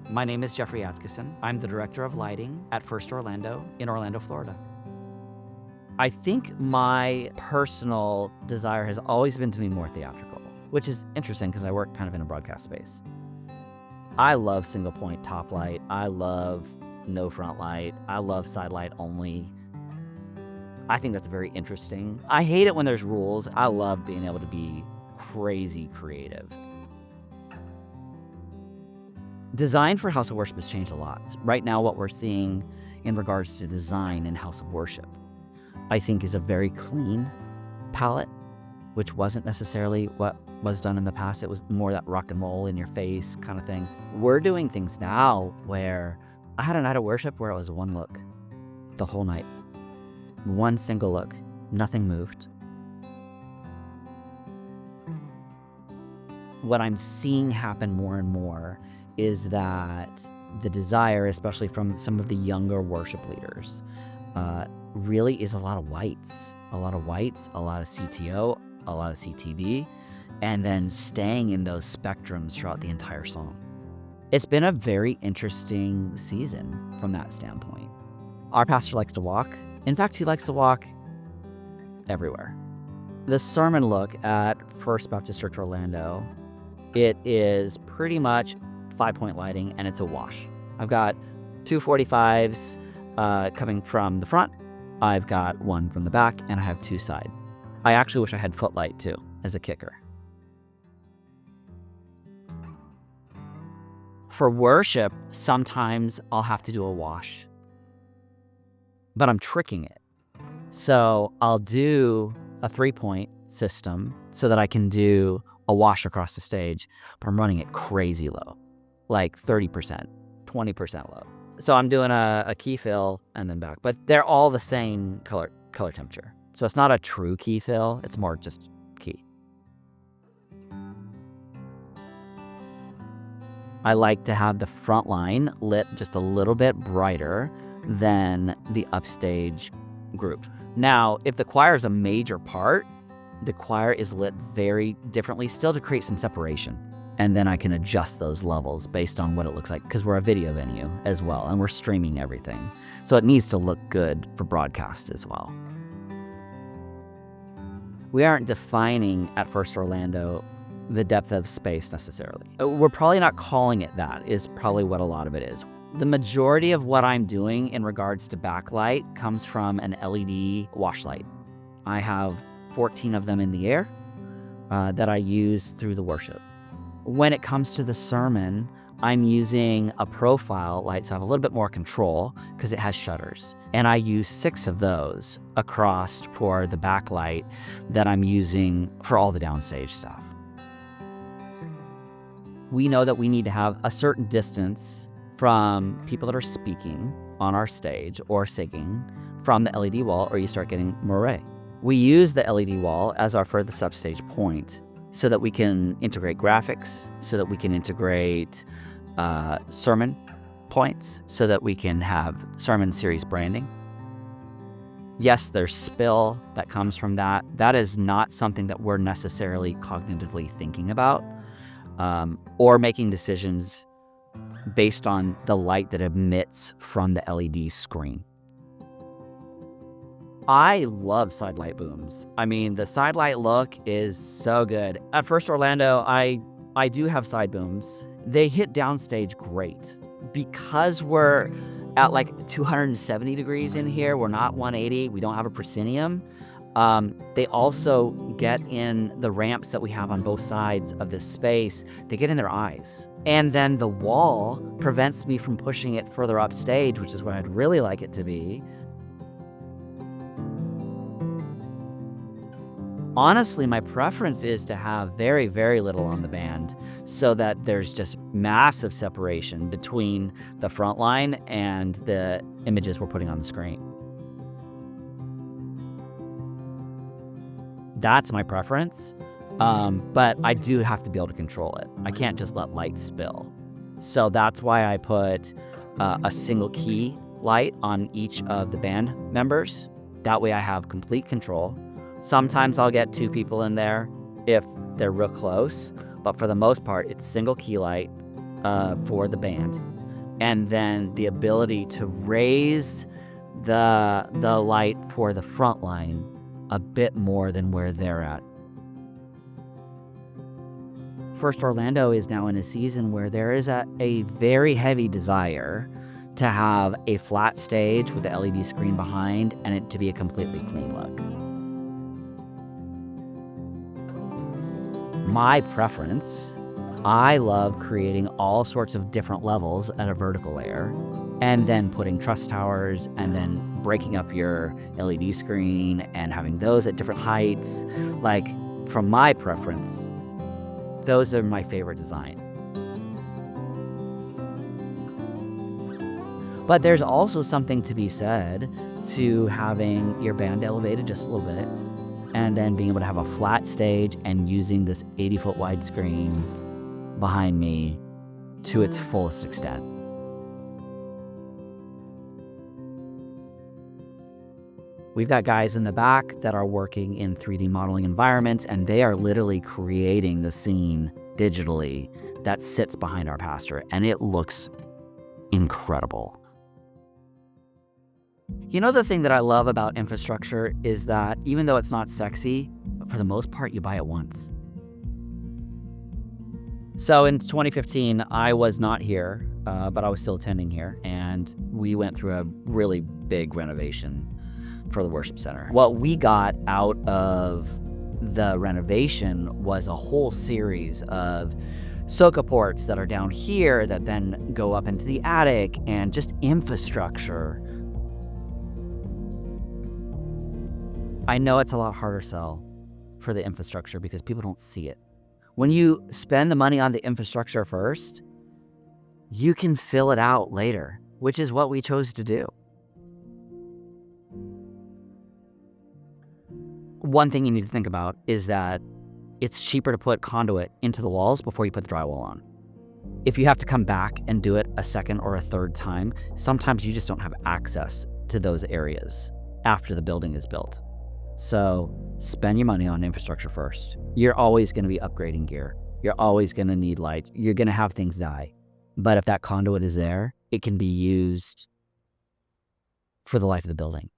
My name is Jeffrey Atkisson. I'm the Director of Lighting at First Orlando in Orlando, Florida. I think my personal desire has always been to be more theatrical, which is interesting because I work kind of in a broadcast space. I love single point top light. I love no front light. I love side light only. I think that's very interesting. I hate it when there's rules. I love being able to be crazy creative. Design for House of Worship has changed a lot. Right now, what we're seeing in regards to design in House of Worship, I think is a very clean palette, which wasn't necessarily what was done in the past. It was more that rock and roll in your face kind of thing. We're doing things now where I had a night of worship where it was one look the whole night. One single look, nothing moved. What I'm seeing happen more and more is that the desire, especially from some of the younger worship leaders, really is a lot of whites, a lot of CTO, a lot of CTB, and then staying in those spectrums throughout the entire song. It's been a very interesting season from that standpoint. Our pastor likes to walk. In fact, he likes to walk everywhere. The sermon look at First Baptist Church Orlando, it is pretty much 5-point lighting, and it's a wash. I've got 2 45s coming from the front. I've got one from the back, and I have 2 side. I actually wish I had footlight too, as a kicker. For worship, sometimes I'll have to do a wash, but I'm tricking it. So I'll do a 3-point system so that I can do a wash across the stage, but I'm running it crazy low. Like 30%, 20% low. So I'm doing a key fill and then back, but they're all the same color temperature. So it's not a true key fill, it's more just key. I like to have the front line lit just a little bit brighter than the upstage group. Now, if the choir is a major part, the choir is lit very differently, still to create some separation. And then I can adjust those levels based on what it looks like, because we're a video venue as well, and we're streaming everything. So it needs to look good for broadcast as well. We aren't defining at First Orlando the depth of space necessarily. We're probably not calling it that, is probably what a lot of it is. The majority of what I'm doing in regards to backlight comes from an LED wash light. I have 14 of them in the air that I use through the worship. When it comes to the sermon, I'm using a profile light, so I have a little bit more control because it has shutters. And I use 6 of those across for the backlight that I'm using for all the downstage stuff. We know that we need to have a certain distance from people that are speaking on our stage or singing from the LED wall, or you start getting moiré. We use the LED wall as our furthest upstage point so that we can integrate graphics, so that we can integrate sermon points, so that we can have sermon series branding. Yes, there's spill that comes from that. That is not something that we're necessarily cognitively thinking about or making decisions based on the light that emits from the LED screen. I love side light booms. I mean, the side light look is so good. At First Orlando, I do have side booms. They hit downstage great. Because we're at like 270 degrees in here, we're not 180, we don't have a proscenium. They also get in the ramps that we have on both sides of this space. They get in their eyes. And then the wall prevents me from pushing it further upstage, which is where I'd really like it to be. Honestly, my preference is to have very, very little on the band so that there's just massive separation between the front line and the images we're putting on the screen. That's my preference, but I do have to be able to control it. I can't just let light spill. So that's why I put a single key light on each of the band members. That way I have complete control. Sometimes I'll get 2 people in there if they're real close, but for the most part, it's single key light for the band. and then the ability to raise the light for the front line a bit more than where they're at. First Orlando is now in a season where there is a very heavy desire to have a flat stage with the LED screen behind and it to be a completely clean look. My preference, I love creating all sorts of different levels at a vertical layer and then putting truss towers and then breaking up your LED screen and having those at different heights. Like, from my preference, those are my favorite design. But there's also something to be said to having your band elevated just a little bit and then being able to have a flat stage and using this 80-foot wide screen behind me to its fullest extent. We've got guys in the back that are working in 3D modeling environments, and they are literally creating the scene digitally that sits behind our pastor, and it looks incredible. You know, the thing that I love about infrastructure is that even though it's not sexy, for the most part, you buy it once. So in 2015, I was not here, but I was still attending here, and we went through a really big renovation for the worship center. What we got out of the renovation was a whole series of soca ports that are down here that then go up into the attic, and just infrastructure. I know it's a lot harder sell for the infrastructure because people don't see it. When you spend the money on the infrastructure first, you can fill it out later, which is what we chose to do. One thing you need to think about is that it's cheaper to put conduit into the walls before you put the drywall on. If you have to come back and do it a second or a third time, sometimes you just don't have access to those areas after the building is built. So spend your money on infrastructure first. You're always going to be upgrading gear. You're always going to need light. You're going to have things die. But if that conduit is there, it can be used for the life of the building.